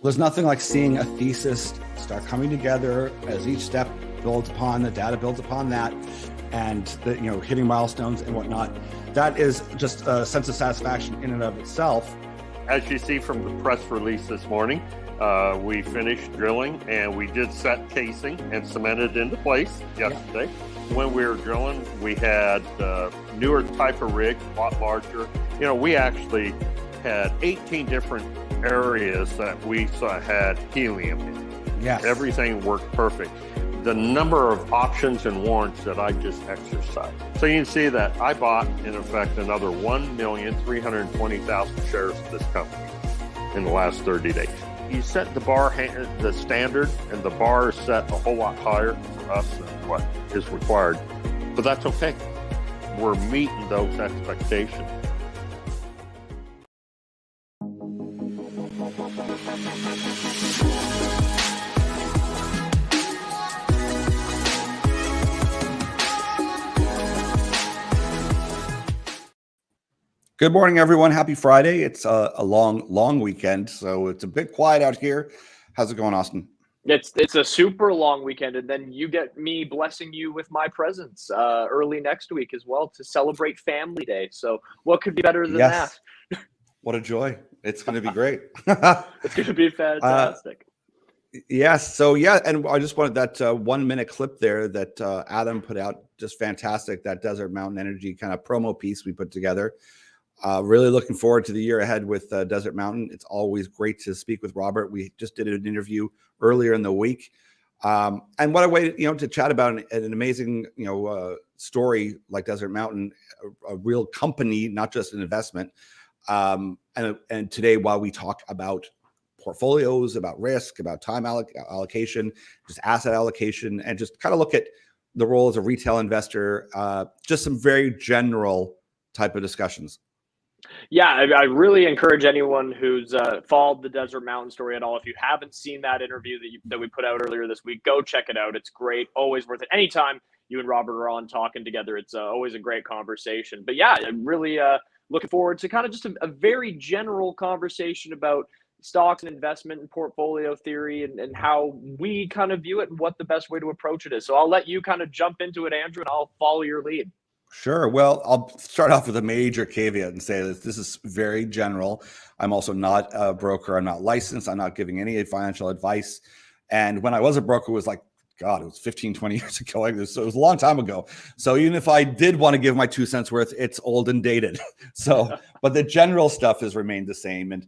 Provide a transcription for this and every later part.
There's nothing like seeing a thesis start coming together as each step builds upon the data, builds upon that, and hitting milestones and whatnot. That is just a sense of satisfaction in and of itself. As you see from the press release this morning, we finished drilling and we did set casing and cemented into place yesterday. Yeah. When we were drilling, we had newer type of rig, a lot larger. We actually had 18 different areas that we saw had helium in. Yes. Everything worked perfect. The number of options and warrants that I just exercised. So you can see that I bought, in effect, another 1,320,000 shares of this company in the last 30 days. You set the bar, the standard, and the bar is set a whole lot higher for us than what is required. But that's okay. We're meeting those expectations. Good morning, everyone. Happy Friday. It's a long weekend, so it's a bit quiet out here. How's it going, Austin? It's a super long weekend, and then you get me blessing you with my presence early next week as well to celebrate Family Day. So what could be better than that? What a joy. It's going to be great. It's going to be fantastic. Yes. So, yeah, and I just wanted that 1 minute clip there that Adam put out. Just fantastic, that Desert Mountain Energy kind of promo piece we put together. Really looking forward to the year ahead with Desert Mountain. It's always great to speak with Robert. We just did an interview earlier in the week. And what a way to chat about an amazing, story like Desert Mountain, a real company, not just an investment. And today, while we talk about portfolios, about risk, about time allocation, just asset allocation, and just kind of look at the role as a retail investor, just some very general type of discussions. Yeah, I really encourage anyone who's followed the Desert Mountain story at all. If you haven't seen that interview that we put out earlier this week, go check it out. It's great. Always worth it. Anytime you and Robert are on talking together, it's always a great conversation. But yeah, I'm really looking forward to kind of just a very general conversation about stocks and investment and portfolio theory and how we kind of view it and what the best way to approach it is. So I'll let you kind of jump into it, Andrew, and I'll follow your lead. Sure. Well, I'll start off with a major caveat and say that this is very general. I'm also not a broker. I'm not licensed. I'm not giving any financial advice. And when I was a broker, it was like, God, it was 15, 20 years ago. So it was a long time ago. So even if I did want to give my 2 cents worth, it's old and dated. So, but the general stuff has remained the same. And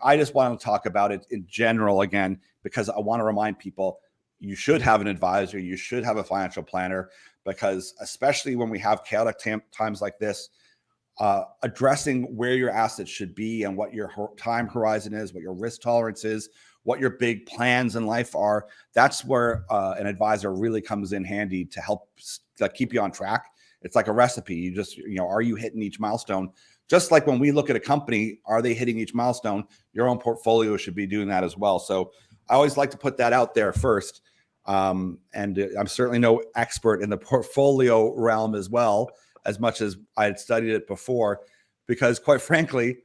I just want to talk about it in general again, because I want to remind people you should have an advisor. You should have a financial planner. Because especially when we have chaotic times like this, addressing where your assets should be and what your time horizon is, what your risk tolerance is, what your big plans in life are, that's where an advisor really comes in handy to help keep you on track. It's like a recipe. You just, are you hitting each milestone? Just like when we look at a company, are they hitting each milestone? Your own portfolio should be doing that as well. So I always like to put that out there first. And I'm certainly no expert in the portfolio realm as well, as much as I had studied it before, because quite frankly,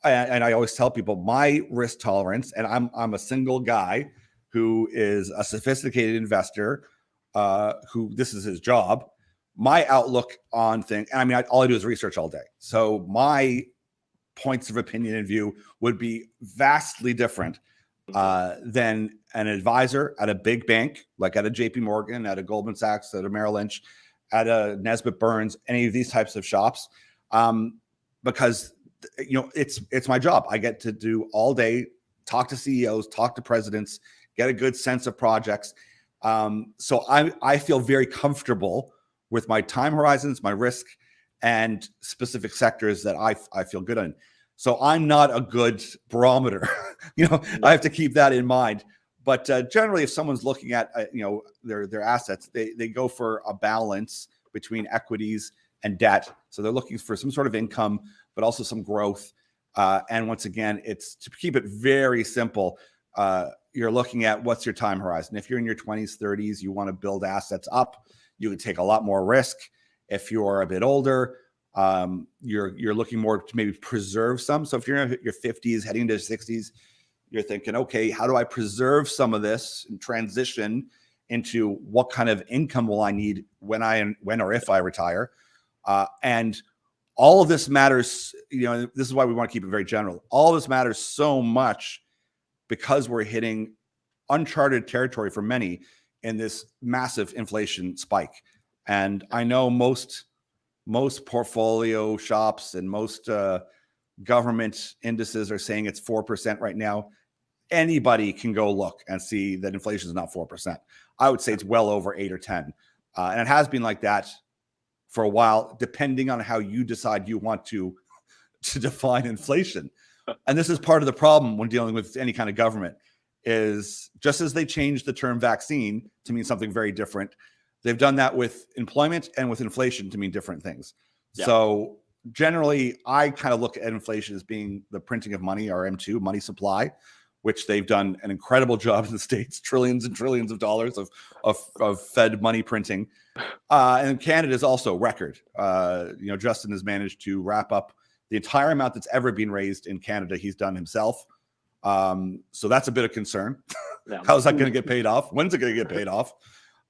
and I always tell people my risk tolerance, and I'm a single guy who is a sophisticated investor, who this is his job. My outlook on things, and all I do is research all day. So my points of opinion and view would be vastly different than an advisor at a big bank, like at a JP Morgan, at a Goldman Sachs, at a Merrill Lynch, at a Nesbitt Burns, any of these types of shops, because it's my job. I get to do all day, talk to CEOs, talk to presidents, get a good sense of projects. So I feel very comfortable with my time horizons, my risk, and specific sectors that I feel good in. So I'm not a good barometer. I have to keep that in mind. But generally, if someone's looking at their assets, they go for a balance between equities and debt. So they're looking for some sort of income, but also some growth. And once again, it's to keep it very simple. You're looking at what's your time horizon. If you're in your 20s, 30s, you want to build assets up. You can take a lot more risk. If you're a bit older, you're looking more to maybe preserve some. So if you're in your 50s, heading to 60s, you're thinking, okay, how do I preserve some of this and transition into what kind of income will I need when or if I retire? And all of this matters. This is why we want to keep it very general. All of this matters so much because we're hitting uncharted territory for many in this massive inflation spike. And I know most portfolio shops and most government indices are saying it's 4% right now. Anybody can go look and see that inflation is not 4%. I would say it's well over 8 or 10. And it has been like that for a while, depending on how you decide you want to define inflation. And this is part of the problem when dealing with any kind of government, is just as they changed the term vaccine to mean something very different, they've done that with employment and with inflation to mean different things. Yeah. So generally, I kind of look at inflation as being the printing of money, or M2, money supply, which they've done an incredible job in the States, trillions and trillions of dollars of Fed money printing. And Canada is also record. Justin has managed to wrap up the entire amount that's ever been raised in Canada. He's done himself. So that's a bit of concern. Yeah. How's that going to get paid off? When's it going to get paid off?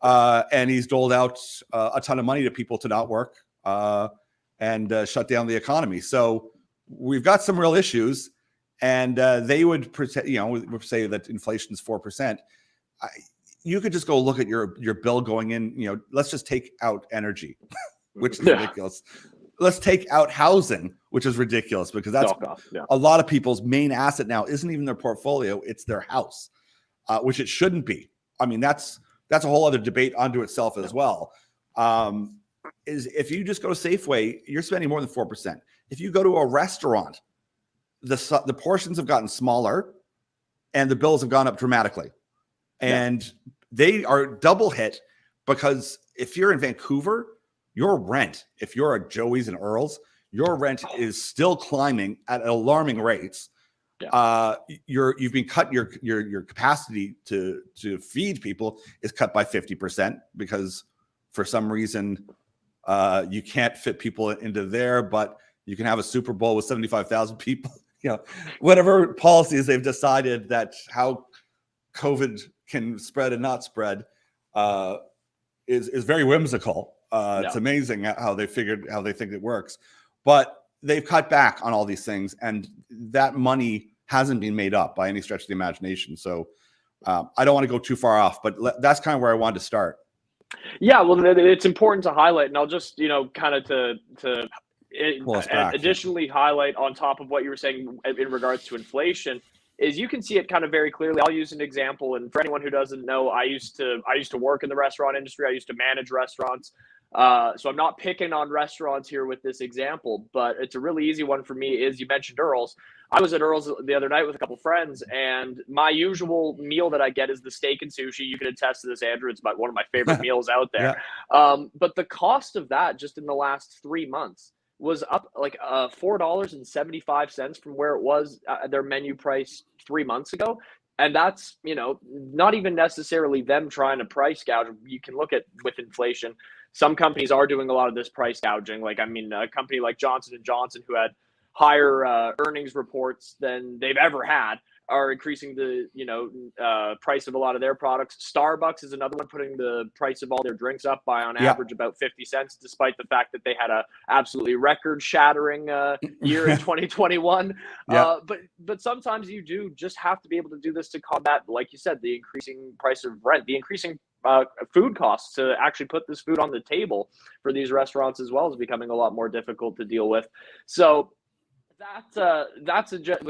And he's doled out a ton of money to people to not work and shut down the economy. So we've got some real issues. And they would say that inflation is 4%. You could just go look at your bill going in. Let's just take out energy, which is ridiculous. Let's take out housing, which is ridiculous, because that's a lot of people's main asset now. Isn't even their portfolio; it's their house, which it shouldn't be. I mean, that's a whole other debate unto itself as well. Is if you just go to Safeway, you're spending more than 4%. If you go to a restaurant, the portions have gotten smaller and the bills have gone up dramatically. And they are double hit, because if you're in Vancouver, your rent, if you're at Joey's and Earl's, your rent is still climbing at alarming rates. You've been cut, your capacity to feed people is cut by 50%, because for some reason you can't fit people into there, but you can have a Super Bowl with 75,000 people. Whatever policies they've decided that how COVID can spread and not spread is very whimsical. It's amazing how they think it works, but they've cut back on all these things, and that money hasn't been made up by any stretch of the imagination. So I don't want to go too far off, but that's kind of where I wanted to start. Yeah, well, it's important to highlight, and I'll just kind of to additionally highlight on top of what you were saying in regards to inflation, is you can see it kind of very clearly. I'll use an example, and for anyone who doesn't know, I used to work in the restaurant industry. I used to manage restaurants. So I'm not picking on restaurants here with this example, but it's a really easy one for me. Is, you mentioned Earl's. I was at Earl's the other night with a couple friends, and my usual meal that I get is the steak and sushi. You can attest to this, Andrew. It's about one of my favorite meals out there. But the cost of that just in the last 3 months was up like $4.75 from where it was their menu price 3 months ago. And that's, not even necessarily them trying to price gouge. You can look at with inflation. Some companies are doing a lot of this price gouging. Like, a company like Johnson & Johnson, who had higher earnings reports than they've ever had, are increasing the price of a lot of their products. Starbucks is another one, putting the price of all their drinks up by on average about 50 cents, despite the fact that they had a absolutely record shattering year in 2021. But sometimes you do just have to be able to do this to combat, like you said, the increasing price of rent, the increasing food costs to actually put this food on the table for these restaurants as well is becoming a lot more difficult to deal with. So that's a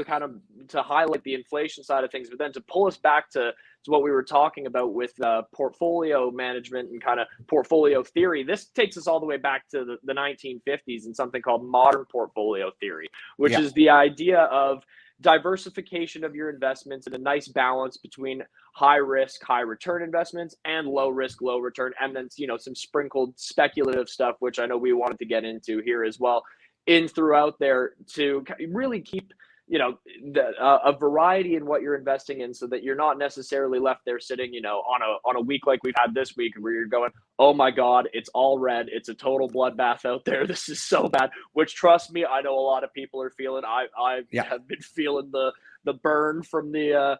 kind of to highlight the inflation side of things, but then to pull us back to what we were talking about with portfolio management and kind of portfolio theory. This takes us all the way back to the 1950s and something called modern portfolio theory, which is the idea of diversification of your investments and a nice balance between high risk, high return investments and low risk, low return, and then some sprinkled speculative stuff, which I know we wanted to get into here as well, in throughout there, to really keep a variety in what you're investing in, so that you're not necessarily left there sitting, on a week like we've had this week, where you're going, oh my God, it's all red. It's a total bloodbath out there. This is so bad, which, trust me, I know a lot of people are feeling. I Yeah. have been feeling the burn from the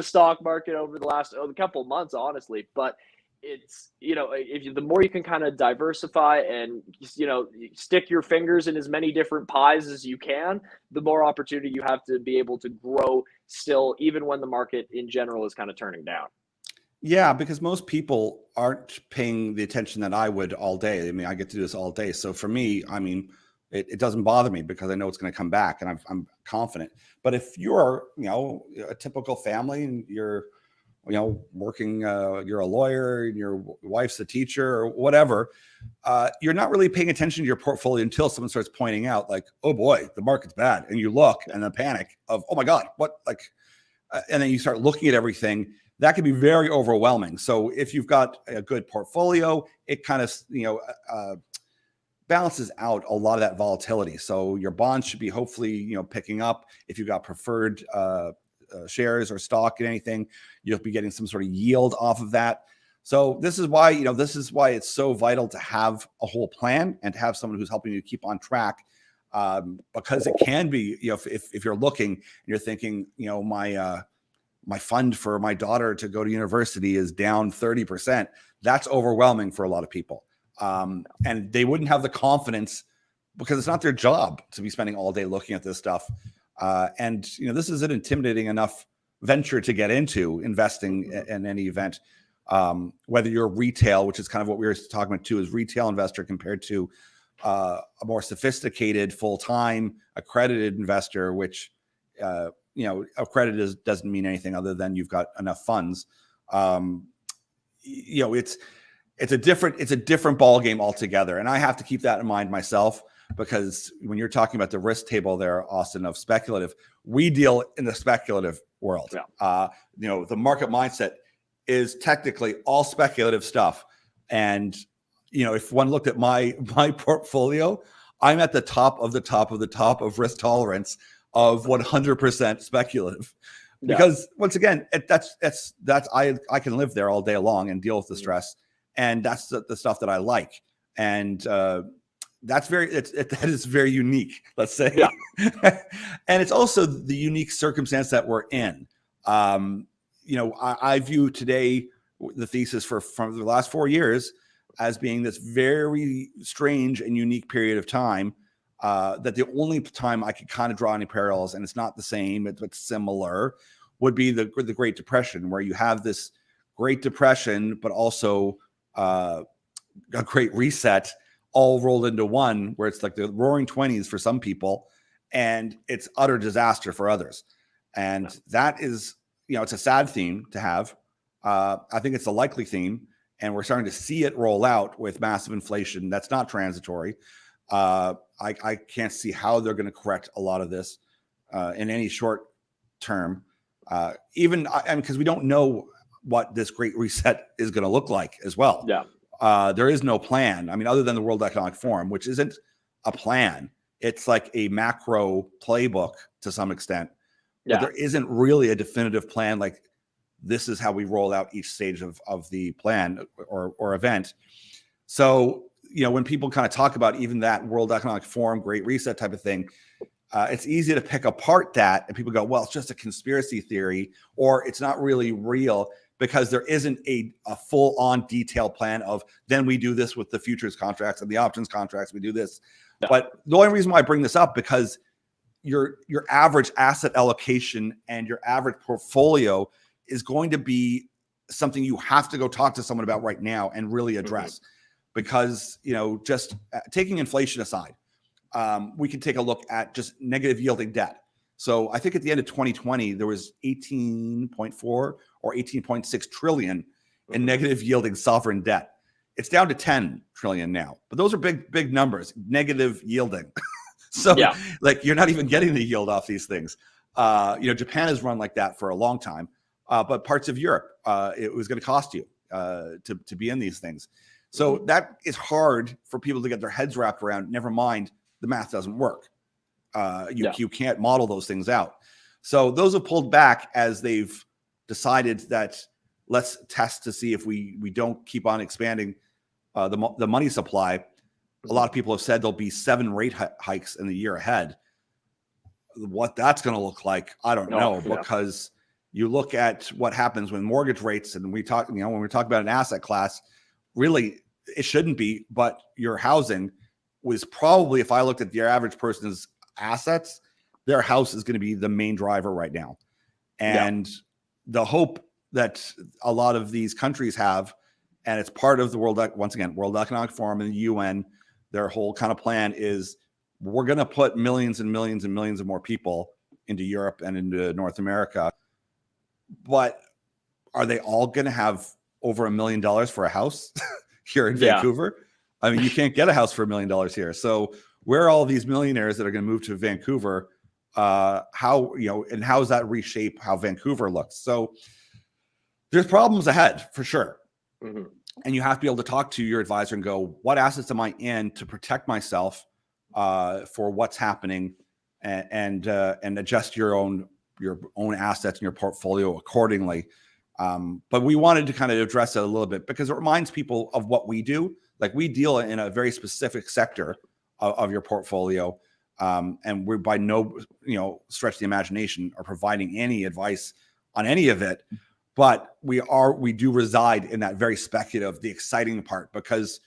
stock market over the last couple of months, honestly. But it's, the more you can kind of diversify and, stick your fingers in as many different pies as you can, the more opportunity you have to be able to grow still, even when the market in general is kind of turning down. Yeah, because most people aren't paying the attention that I would all day. I mean, I get to do this all day. So for me, I mean, it doesn't bother me because I know it's going to come back, and I'm confident. But if you're, a typical family, and you're, working, you're a lawyer and your wife's a teacher or whatever, you're not really paying attention to your portfolio until someone starts pointing out, like, oh boy, the market's bad. And you look, and the panic of, oh my God, what, and then you start looking at everything. That can be very overwhelming. So if you've got a good portfolio, it kind of, balances out a lot of that volatility. So your bonds should be hopefully, picking up. If you've got preferred shares or stock in anything, you'll be getting some sort of yield off of that. So this is why, it's so vital to have a whole plan and to have someone who's helping you keep on track. Because it can be, if you're looking and you're thinking, my fund for my daughter to go to university is down 30%. That's overwhelming for a lot of people. And they wouldn't have the confidence, because it's not their job to be spending all day looking at this stuff. And this is an intimidating enough venture to get into, investing in any event. Whether you're retail, which is kind of what we were talking about too, is retail investor compared to a more sophisticated, full-time accredited investor, which accredited doesn't mean anything other than you've got enough funds. It's a different ball game altogether, and I have to keep that in mind myself, because when you're talking about the risk table there, Austin, of speculative, we deal in the speculative world. Yeah. The market mindset is technically all speculative stuff, and if one looked at my portfolio, I'm at the top of the top of the top of risk tolerance of 100% speculative. Yeah. Because once again, that's I can live there all day long and deal with the stress, and that's the stuff that I like, and that is very unique, let's say. Yeah. And it's also the unique circumstance that we're in. I view today the thesis from the last 4 years as being this very strange and unique period of time, that the only time I could kind of draw any parallels, and it's not the same, but similar, would be the Great Depression, where you have this Great Depression, but also a Great Reset all rolled into one, where it's like the Roaring 20s for some people, and it's utter disaster for others. And that is, it's a sad theme to have. I think it's a likely theme, and we're starting to see it roll out with massive inflation. That's not transitory. I can't see how they're going to correct a lot of this in any short term. Because we don't know what this Great Reset is going to look like as well. Yeah. There is no plan. I mean, other than the World Economic Forum, which isn't a plan. It's like a macro playbook to some extent. Yeah. But there isn't really a definitive plan, like this is how we roll out each stage of the plan or event. So, when people kind of talk about even that World Economic Forum, Great Reset type of thing, it's easy to pick apart that, and people go, well, it's just a conspiracy theory, or it's not really real, because there isn't a full-on detailed plan of, then we do this with the futures contracts and the options contracts, we do this. Yeah. But the only reason why I bring this up, because your average asset allocation and your average portfolio is going to be something you have to go talk to someone about right now and really address. Mm-hmm. Because, just taking inflation aside, we can take a look at just negative yielding debt. So I think at the end of 2020, there was 18.4 or 18.6 trillion in negative yielding sovereign debt. It's down to 10 trillion now, but those are big numbers, negative yielding. So yeah. Like, you're not even getting the yield off these things. Japan has run like that for a long time, but parts of Europe, it was going to cost you to be in these things. So that is hard for people to get their heads wrapped around. Never mind, the math doesn't work. You can't model those things out. So those have pulled back as they've decided that let's test to see if we don't keep on expanding the money supply. A lot of people have said there'll be 7 rate hikes in the year ahead. What that's going to look like, I don't know, because you look at what happens when mortgage rates, and we talk, when we talk about an asset class, really it shouldn't be, but your housing was probably, if I looked at your average person's assets, their house is going to be the main driver right now. And the hope that a lot of these countries have, and it's part of the World Economic Forum and the UN, their whole kind of plan is we're going to put millions and millions and millions of more people into Europe and into North America. But are they all going to have over $1 million for a house here in Vancouver? I mean, you can't get a house for $1 million here. So where are all these millionaires that are going to move to Vancouver? How does that reshape how Vancouver looks? So there's problems ahead for sure. Mm-hmm. And you have to be able to talk to your advisor and go, what assets am I in to protect myself for what's happening, and adjust your own assets and your portfolio accordingly. But we wanted to kind of address it a little bit because it reminds people of what we do. Like, we deal in a very specific sector of your portfolio. And we're by no stretch of the imagination are providing any advice on any of it. But we do reside in that very speculative, the exciting part, because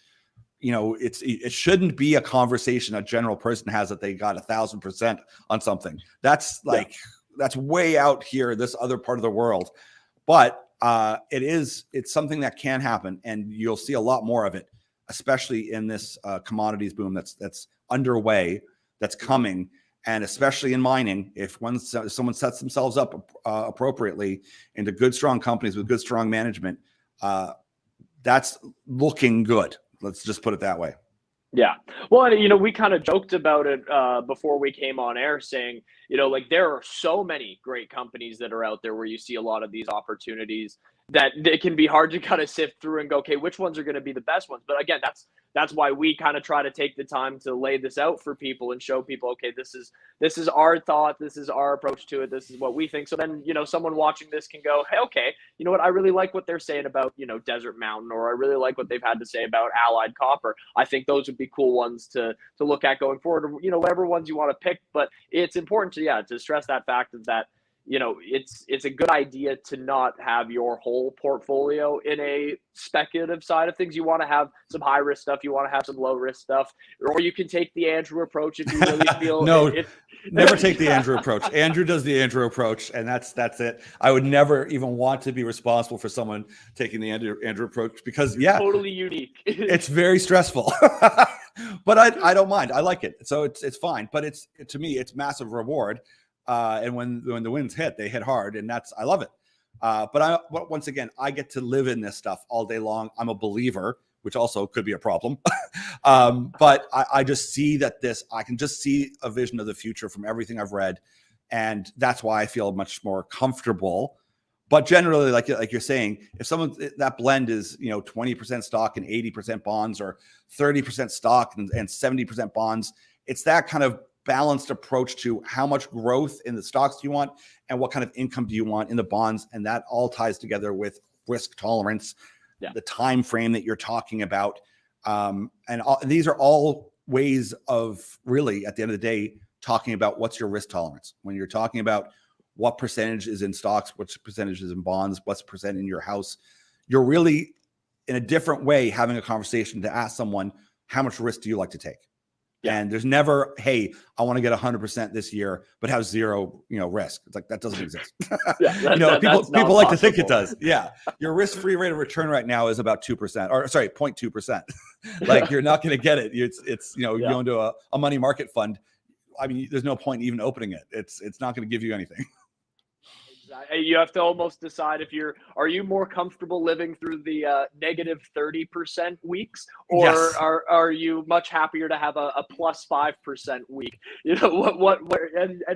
it shouldn't be a conversation a general person has that they got 1,000% on something. That's that's way out here, this other part of the world. But it's something that can happen, and you'll see a lot more of it, especially in this commodities boom that's underway, that's coming. And especially in mining, if someone sets themselves up appropriately into good, strong companies with good, strong management, that's looking good. Let's just put it that way. Yeah. Well, we kind of joked about it before we came on air, saying, there are so many great companies that are out there where you see a lot of these opportunities that it can be hard to kind of sift through and go, okay, which ones are going to be the best ones? But again, that's why we kind of try to take the time to lay this out for people and show people, okay, this is our thought, this is our approach to it, this is what we think. So then, someone watching this can go, hey, okay, you know what, I really like what they're saying about, Desert Mountain, or I really like what they've had to say about Allied Copper. I think those would be cool ones to look at going forward, or, whatever ones you want to pick. But it's important to stress that fact of that, it's a good idea to not have your whole portfolio in a speculative side of things. You want to have some high risk stuff. You want to have some low risk stuff, or you can take the Andrew approach if you really feel. No, never take the Andrew approach. Andrew does the Andrew approach, and that's it. I would never even want to be responsible for someone taking the Andrew approach because totally unique. It's very stressful, but I don't mind. I like it, so it's fine. But to me, it's massive reward. And when the winds hit, they hit hard, and I love it. But once again, I get to live in this stuff all day long. I'm a believer, which also could be a problem. But I just see I can just see a vision of the future from everything I've read. And that's why I feel much more comfortable. But generally, like you're saying, if that blend is, 20% stock and 80% bonds, or 30% stock and 70% bonds, it's that kind of balanced approach to how much growth in the stocks do you want and what kind of income do you want in the bonds. And that all ties together with risk tolerance, the time frame that you're talking about. These are all ways of really, at the end of the day, talking about what's your risk tolerance. When you're talking about what percentage is in stocks, what percentage is in bonds, what's percent in your house, you're really in a different way having a conversation to ask someone, how much risk do you like to take? Yeah. And there's never, hey, I want to get 100% this year, but have zero, risk. It's like, that doesn't exist. People like to think it does. Yeah. Your risk-free rate of return right now is about 2%, or sorry, 0.2%. Like, you're not going to get it. It's you go into a money market fund. I mean, there's no point even opening it. It's not going to give you anything. You have to almost decide if are you more comfortable living through the negative 30% weeks, or yes, are you much happier to have a plus 5% week? And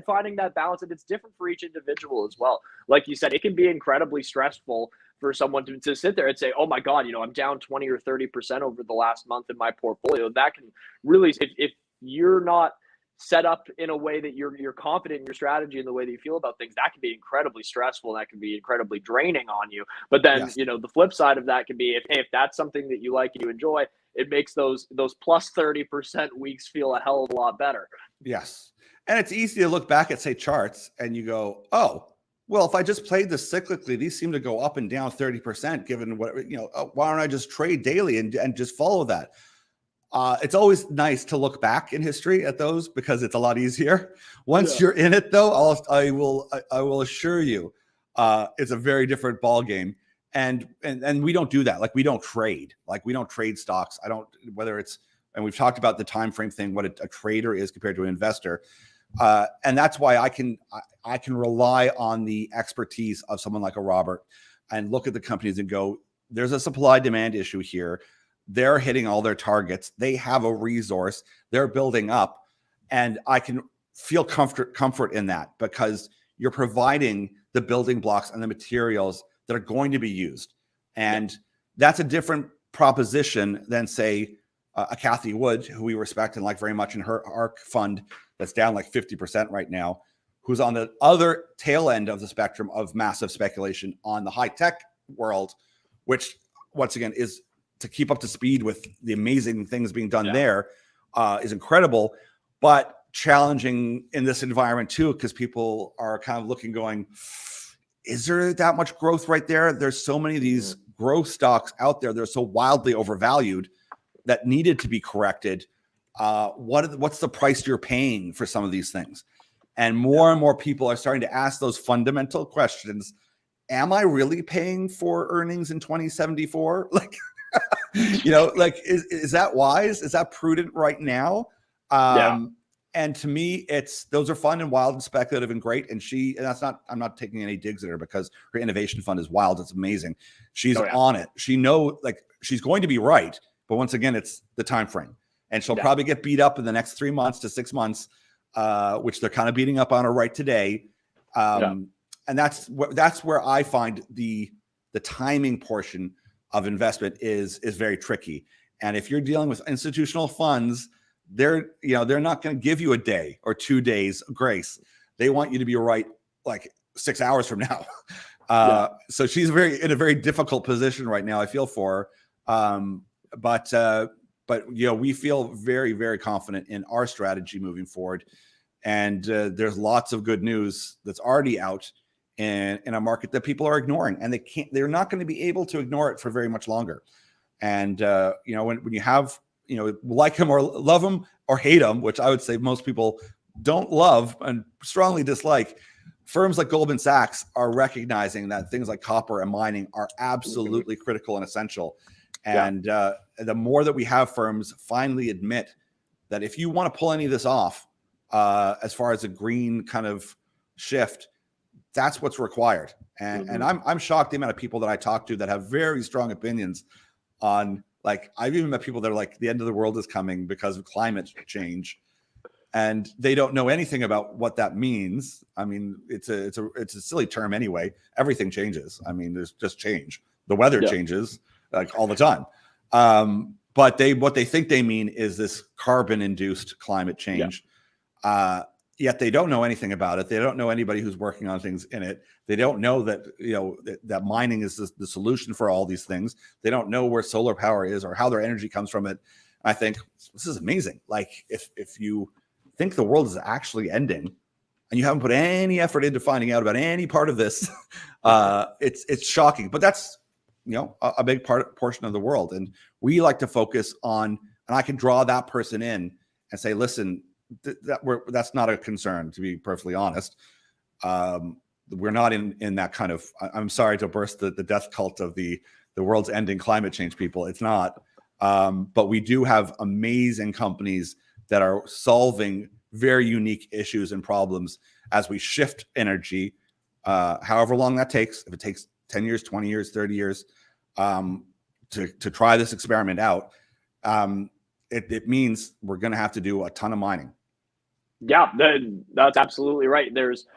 finding that balance, and it's different for each individual as well. Like you said, it can be incredibly stressful for someone to sit there and say, oh my God, I'm down 20 or 30% over the last month in my portfolio. That can really, if you're not set up in a way that you're confident in your strategy and the way that you feel about things, that can be incredibly stressful and that can be incredibly draining on you. But then, Yes. the flip side of that can be if that's something that you like and you enjoy, it makes those plus 30% weeks feel a hell of a lot better. Yes. And it's easy to look back at, say, charts and you go, oh, well, if I just played this cyclically, these seem to go up and down 30%, given what, why don't I just trade daily and just follow that? It's always nice to look back in history at those because it's a lot easier. Once you're in it, though, I will assure you, it's a very different ball game. And we don't do that. Like, we don't trade. Like, we don't trade stocks. And we've talked about the time frame thing, what a trader is compared to an investor. And that's why I can rely on the expertise of someone like a Robert and look at the companies and go, there's a supply demand issue here. They're hitting all their targets. They have a resource. They're building up. And I can feel comfort in that because you're providing the building blocks and the materials that are going to be used. And that's a different proposition than, say, a Kathy Wood, who we respect and like very much, in her ARC fund that's down like 50% right now, who's on the other tail end of the spectrum of massive speculation on the high tech world, which once again is to keep up to speed with the amazing things being done there, is incredible, but challenging in this environment too, because people are kind of looking, going, is there that much growth right there? There's so many of these growth stocks out there. They're so wildly overvalued that needed to be corrected. What's the price you're paying for some of these things? And more people are starting to ask those fundamental questions. Am I really paying for earnings in 2074? Like, is that wise? Is that prudent right now? And to me, those are fun and wild and speculative and great. And I'm not taking any digs at her because her innovation fund is wild. It's amazing. She's on it. She's going to be right. But once again, it's the time frame. And she'll probably get beat up in the next 3 months to 6 months, which they're kind of beating up on her right today. And that's where I find the timing portion of investment is very tricky. And if you're dealing with institutional funds, they're not going to give you a day or 2 days grace. They want you to be right like 6 hours from now. So she's in a very difficult position right now, I feel for her. But we feel very, very confident in our strategy moving forward. And there's lots of good news that's already out in a market that people are ignoring, and they're not going to be able to ignore it for very much longer. And when you have, like him or love him or hate him, which I would say most people don't love and strongly dislike, firms like Goldman Sachs are recognizing that things like copper and mining are absolutely critical and essential. And the more that we have firms finally admit that if you want to pull any of this off, as far as a green kind of shift, that's what's required. And I'm shocked the amount of people that I talk to that have very strong opinions on, like, I've even met people that are like, the end of the world is coming because of climate change, and they don't know anything about what that means. I mean, it's a silly term anyway. Everything changes. I mean, there's just change. The weather changes like all the time. But what they think they mean is this carbon-induced climate change. Yet they don't know anything about it. They don't know anybody who's working on things in it. They don't know that that mining is the solution for all these things. They don't know where solar power is or how their energy comes from it. I think this is amazing. Like, if you think the world is actually ending and you haven't put any effort into finding out about any part of this, it's shocking. But that's a big portion of the world, and we like to focus on. And I can draw that person in and say, listen, that's not a concern, to be perfectly honest. We're not in that kind of, I'm sorry to burst the death cult of the world's ending climate change people. It's not. But we do have amazing companies that are solving very unique issues and problems as we shift energy, however long that takes. If it takes 10 years, 20 years, 30 years to try this experiment out, it means we're going to have to do a ton of mining. Yeah, that's absolutely right. There's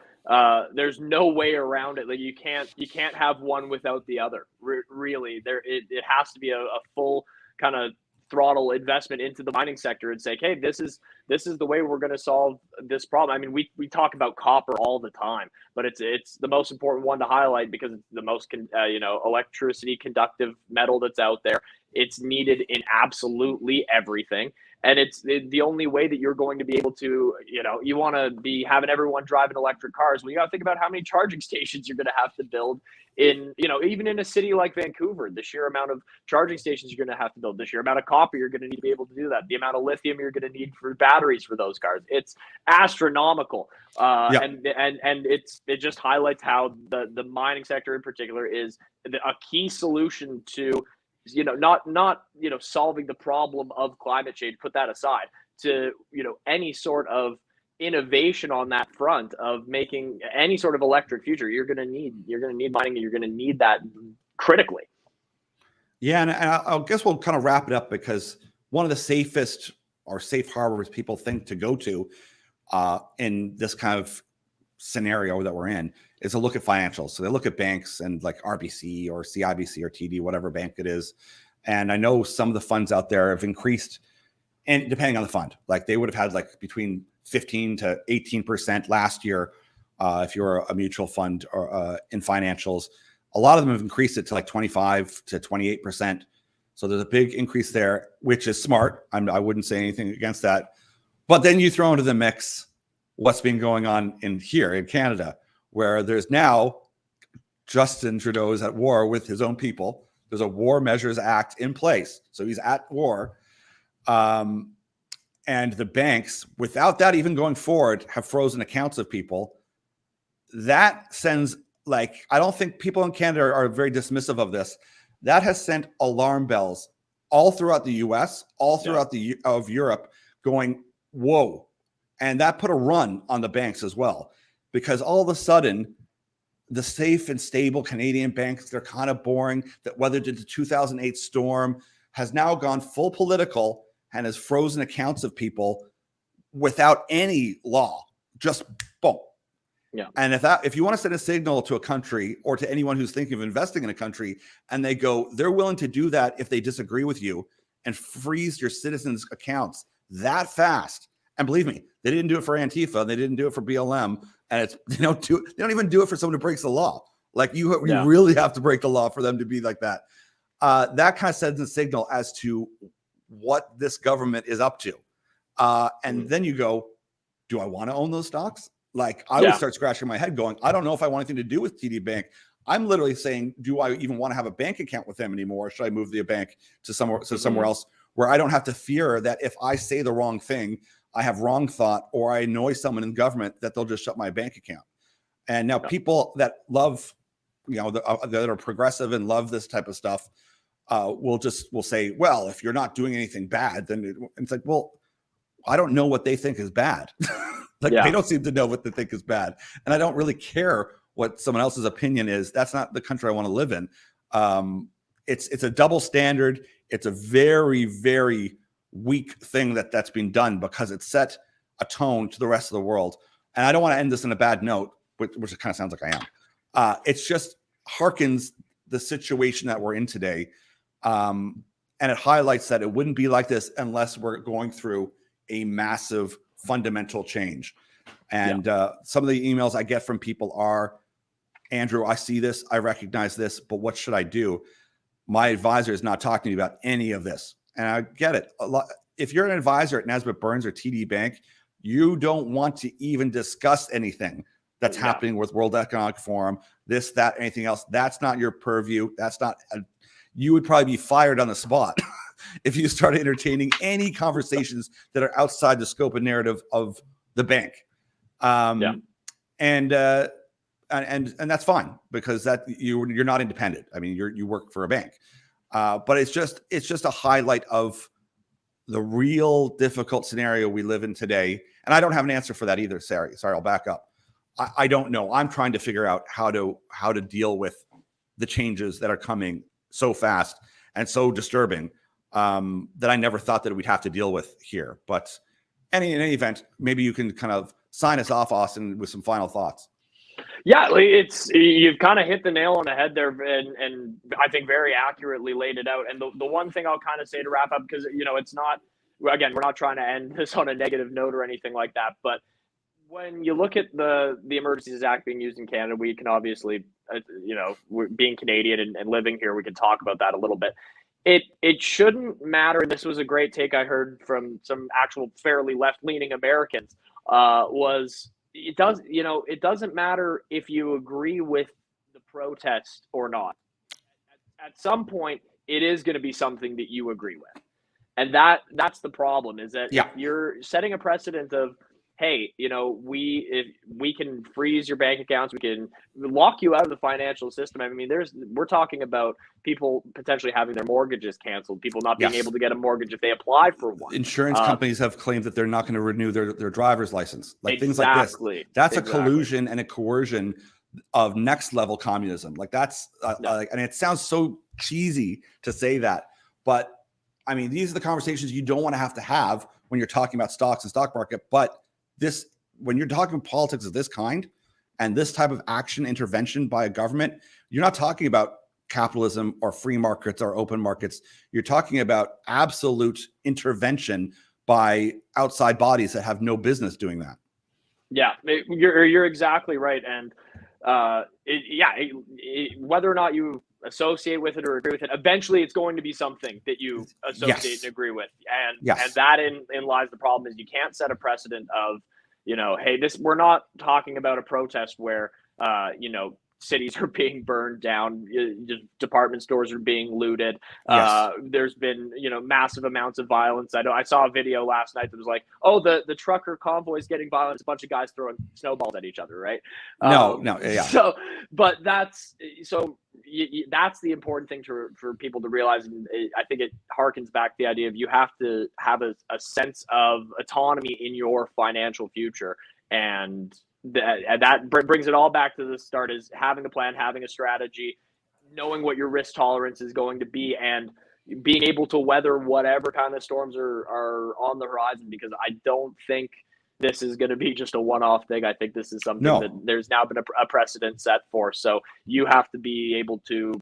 no way around it. Like, you can't have one without the other. Really, it has to be a full kind of throttle investment into the mining sector and say, hey, this is the way we're going to solve this problem. I mean, we talk about copper all the time, but it's the most important one to highlight because it's the most electricity conductive metal that's out there. It's needed in absolutely everything. And it's the only way that you're going to be able to, you want to be having everyone driving electric cars. Well, you got to think about how many charging stations you're going to have to build in, even in a city like Vancouver, the sheer amount of charging stations you're going to have to build, the sheer amount of copper you're going to need to be able to do that, the amount of lithium you're going to need for batteries for those cars. It's astronomical. And it just highlights how the mining sector in particular is a key solution to, not solving the problem of climate change, put that aside, to, any sort of innovation on that front of making any sort of electric future. You're going to need mining, and you're going to need that critically. Yeah. And I guess we'll kind of wrap it up, because one of the safest or safe harbors people think to go to in this kind of scenario that we're in is to look at financials. So they look at banks and like RBC or CIBC or TD, whatever bank it is. And I know some of the funds out there have increased, and depending on the fund, like they would have had like between 15 to 18% last year. If you're a mutual fund or in financials, a lot of them have increased it to like 25 to 28%. So there's a big increase there, which is smart. I wouldn't say anything against that. But then you throw into the mix what's been going on here in Canada, where there's now Justin Trudeau is at war with his own people. There's a War Measures Act in place. So he's at war. And the banks, without that even going forward, have frozen accounts of people. That sends, like, I don't think people in Canada are very dismissive of this. That has sent alarm bells all throughout the US, all throughout of Europe, going, whoa. And that put a run on the banks as well, because all of a sudden, the safe and stable Canadian banks, they're kind of boring, that weathered the 2008 storm, has now gone full political and has frozen accounts of people without any law, just boom. Yeah. And if you want to send a signal to a country or to anyone who's thinking of investing in a country, and they go, they're willing to do that if they disagree with you and freeze your citizens' accounts that fast. And believe me, they didn't do it for Antifa, they didn't do it for BLM, and they don't even do it for someone who breaks the law. Like you really have to break the law for them to be like that. That kind of sends a signal as to what this government is up to. And then you go, do I want to own those stocks? Like I would start scratching my head going, I don't know if I want anything to do with TD Bank. I'm literally saying, do I even want to have a bank account with them anymore? Or should I move the bank to somewhere else where I don't have to fear that if I say the wrong thing, I have wrong thought, or I annoy someone in government, that they'll just shut my bank account. And now people that love, that are progressive and love this type of stuff will say, well, if you're not doing anything bad, then it's like, well, I don't know what they think is bad. They don't seem to know what they think is bad. And I don't really care what someone else's opinion is. That's not the country I want to live in. It's a double standard. It's a very, very weak thing that's been done, because it set a tone to the rest of the world. And I don't want to end this in a bad note, which it kind of sounds like I am. It's just harkens the situation that we're in today. And it highlights that it wouldn't be like this unless we're going through a massive fundamental change. And some of the emails I get from people are, Andrew, I see this, I recognize this, but what should I do? My advisor is not talking to me about any of this. And I get it. If you're an advisor at Nesbitt Burns or TD Bank, you don't want to even discuss anything that's happening with World Economic Forum, this, that, anything else. That's not your purview. You would probably be fired on the spot if you start entertaining any conversations that are outside the scope and narrative of the bank. And that's fine, because that you're not independent. I mean, you work for a bank. But it's just a highlight of the real difficult scenario we live in today. And I don't have an answer for that either. Sorry, I'll back up. I don't know. I'm trying to figure out how to deal with the changes that are coming so fast and so disturbing that I never thought that we'd have to deal with here. But in any event, maybe you can kind of sign us off, Austin, with some final thoughts. Yeah, like, you've kind of hit the nail on the head there, and I think very accurately laid it out. And the one thing I'll kind of say to wrap up, because it's not, again, we're not trying to end this on a negative note or anything like that, but when you look at the Emergencies Act being used in Canada, we can obviously, being Canadian and living here, we can talk about that a little bit. It shouldn't matter. This was a great take I heard from some actual fairly left-leaning Americans. It doesn't matter if you agree with the protest or not. At some point, it is going to be something that you agree with, and that's the problem. Is that if you're setting a precedent of, hey, if we can freeze your bank accounts, we can lock you out of the financial system. I mean, we're talking about people potentially having their mortgages canceled, people not being able to get a mortgage if they apply for one. Insurance companies have claimed that they're not going to renew their driver's license, like things like this. That's a collusion and a coercion of next level communism. Like that's and it sounds so cheesy to say that, but I mean, these are the conversations you don't want to have when you're talking about stocks and stock market. But when you're talking politics of this kind and this type of action intervention by a government, you're not talking about capitalism or free markets or open markets. You're talking about absolute intervention by outside bodies that have no business doing that. Yeah, you're exactly right. And whether or not you associate with it or agree with it, eventually it's going to be something that you associate and agree with. And that in lies the problem, is you can't set a precedent of, hey, we're not talking about a protest where, cities are being burned down, department stores are being looted. There's been, massive amounts of violence. I saw a video last night that was like, oh, the trucker convoy is getting violent. It's a bunch of guys throwing snowballs at each other, right? So, but that's the important thing for people to realize. And I think it harkens back to the idea of you have to have a sense of autonomy in your financial future. And that brings it all back to the start, is having a plan, having a strategy, knowing what your risk tolerance is going to be, and being able to weather whatever kind of storms are on the horizon, because I don't think this is going to be just a one-off thing. I think this is something that there's now been a precedent set for. So you have to be able to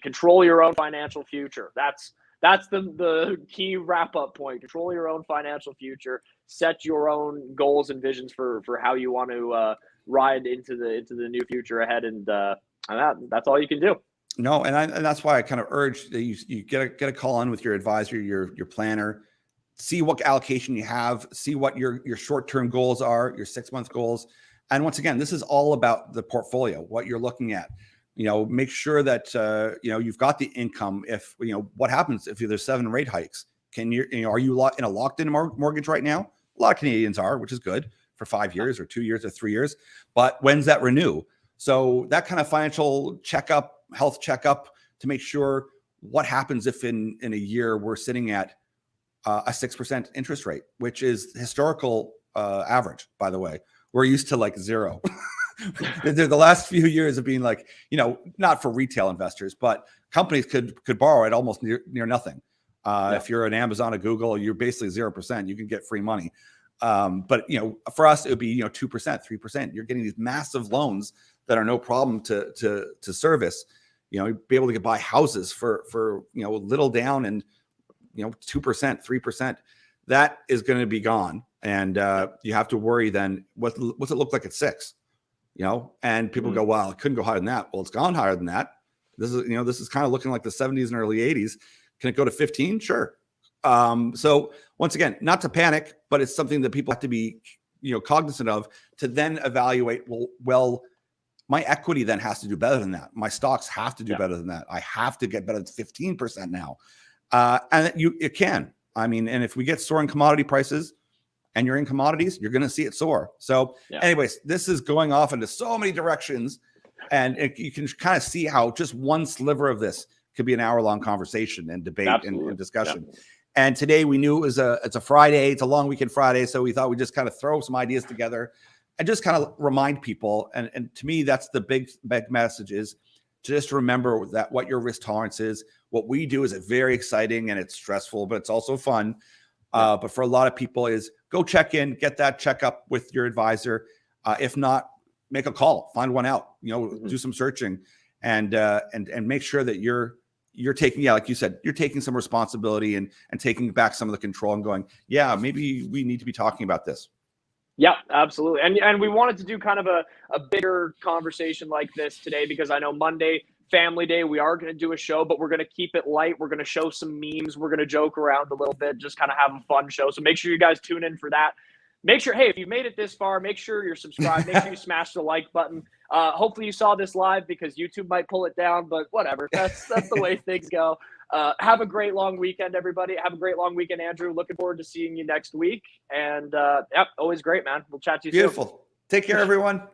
control your own financial future. That's the key wrap-up point. Control your own financial future. Set your own goals and visions for how you want to ride into the new future ahead, and that's all you can do. No, and that's why I kind of urge that you get a call in with your advisor, your planner, see what allocation you have, see what your short-term goals are, your 6-month goals, and once again, this is all about the portfolio, what you're looking at. Make sure that you've got the income. If what happens if there's 7 rate hikes? Are you in a locked-in mortgage right now? A lot of Canadians are, which is good, for 5 years or 2 years or 3 years. But when's that renew? So that kind of financial checkup, health checkup, to make sure what happens if in a year we're sitting at a 6% interest rate, which is historical average, by the way. We're used to like 0. The last few years have been like, not for retail investors, but companies could borrow at almost near nothing. If you're an Amazon or Google, you're basically 0%. You can get free money. But for us, it would be 2%, 3%. You're getting these massive loans that are no problem to service. Be able to buy houses for little down and 2%, 3%. That is going to be gone, and you have to worry then. What's it look like at 6? And people go, well, it couldn't go higher than that. Well, it's gone higher than that. This is kind of looking like the 70s and early 80s. Can it go to 15? Sure. So once again, not to panic, but it's something that people have to be, cognizant of, to then evaluate, well, my equity then has to do better than that. My stocks have to do better than that. I have to get better than 15% now. And it can. I mean, and if we get soaring commodity prices, and you're in commodities, you're going to see it soar. So anyways, this is going off into so many directions, and you can kind of see how just one sliver of this could be an hour-long conversation and debate and discussion. Yeah. And today we knew it's a Friday, it's a long weekend Friday, so we thought we'd just kind of throw some ideas together and just kind of remind people. And to me, that's the big message, is just remember that what your risk tolerance is. What we do is very exciting and it's stressful, but it's also fun. But for a lot of people is go check in, get that checkup with your advisor. If not, make a call, find one out, Mhm. do some searching, and make sure that you're taking, like you said, you're taking some responsibility and taking back some of the control and going, yeah, maybe we need to be talking about this. Yeah, absolutely. And we wanted to do kind of a bigger conversation like this today because I know Monday, Family Day, we are going to do a show, but we're going to keep it light. We're going to show some memes. We're going to joke around a little bit, just kind of have a fun show. So make sure you guys tune in for that. Make sure, hey, if you made it this far, make sure you're subscribed. Make sure you smash the like button. Hopefully you saw this live because YouTube might pull it down, but whatever. That's the way things go. Have a great long weekend, everybody. Have a great long weekend, Andrew. Looking forward to seeing you next week. And yep, always great, man. We'll chat to you soon. Beautiful. Take care, everyone.